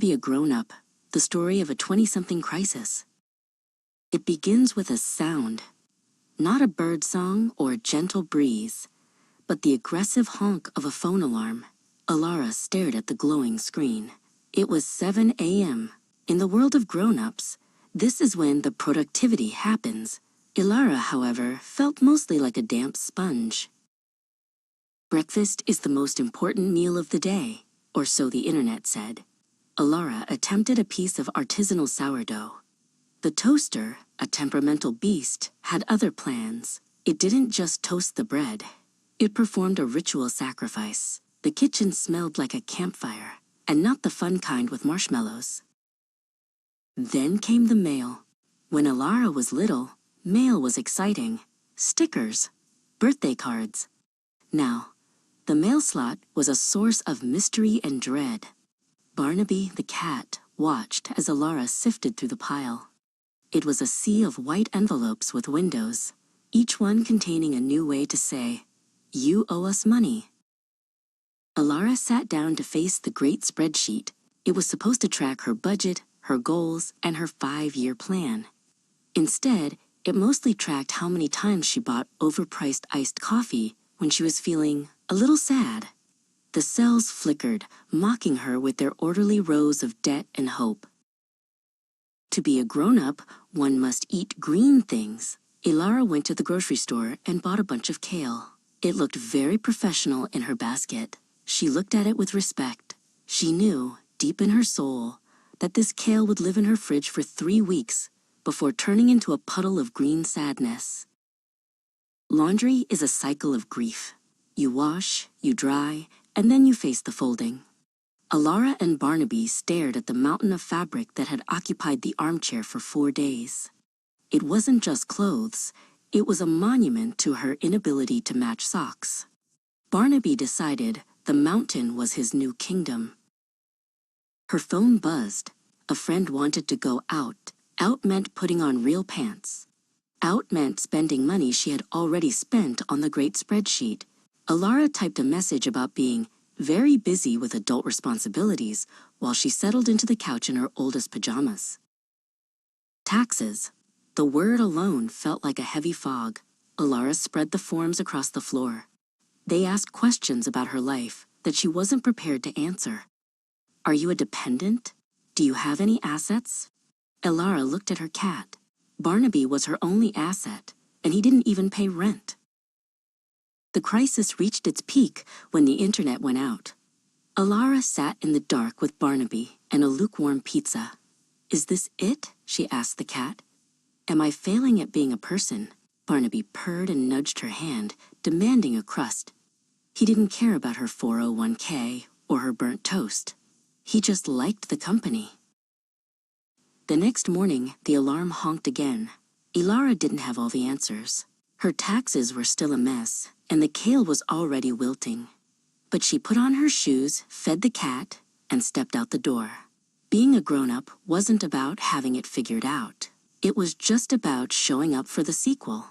be a grown-up, the story of a 20-something crisis. It begins with a sound, not a bird song or a gentle breeze, but the aggressive honk of a phone alarm. Ilara stared at the glowing screen. It was 7 a.m. In the world of grown-ups, this is when the productivity happens. Ilara, however, felt mostly like a damp sponge. Breakfast is the most important meal of the day, or so the internet said. Ilara attempted a piece of artisanal sourdough. The toaster, a temperamental beast, had other plans. It didn't just toast the bread. It performed a ritual sacrifice. The kitchen smelled like a campfire, and not the fun kind with marshmallows. Then came the mail. When Ilara was little, mail was exciting. Stickers, birthday cards. Now, the mail slot was a source of mystery and dread. Barnaby the cat watched as Ilara sifted through the pile. It was a sea of white envelopes with windows, each one containing a new way to say, "You owe us money." Ilara sat down to face the great spreadsheet. It was supposed to track her budget, her goals, and her 5-year plan. Instead, it mostly tracked how many times she bought overpriced iced coffee when she was feeling a little sad. The cells flickered, mocking her with their orderly rows of debt and hope. To be a grown-up, one must eat green things. Ilara went to the grocery store and bought a bunch of kale. It looked very professional in her basket. She looked at it with respect. She knew, deep in her soul, that this kale would live in her fridge for 3 weeks before turning into a puddle of green sadness. Laundry is a cycle of grief. You wash, you dry, and then you face the folding. Ilara and Barnaby stared at the mountain of fabric that had occupied the armchair for 4 days. It wasn't just clothes, it was a monument to her inability to match socks. Barnaby decided the mountain was his new kingdom. Her phone buzzed. A friend wanted to go out. Out meant putting on real pants. Out meant spending money she had already spent on the great spreadsheet. Ilara typed a message about being very busy with adult responsibilities while she settled into the couch in her oldest pajamas. Taxes. The word alone felt like a heavy fog. Ilara spread the forms across the floor. They asked questions about her life that she wasn't prepared to answer. Are you a dependent? Do you have any assets? Ilara looked at her cat. Barnaby was her only asset, and he didn't even pay rent. The crisis reached its peak when the internet went out. Ilara sat in the dark with Barnaby and a lukewarm pizza. Is this it? She asked the cat. Am I failing at being a person? Barnaby purred and nudged her hand, demanding a crust. He didn't care about her 401k or her burnt toast. He just liked the company. The next morning, the alarm honked again. Ilara didn't have all the answers. Her taxes were still a mess, and the kale was already wilting. But she put on her shoes, fed the cat, and stepped out the door. Being a grown-up wasn't about having it figured out. It was just about showing up for the sequel.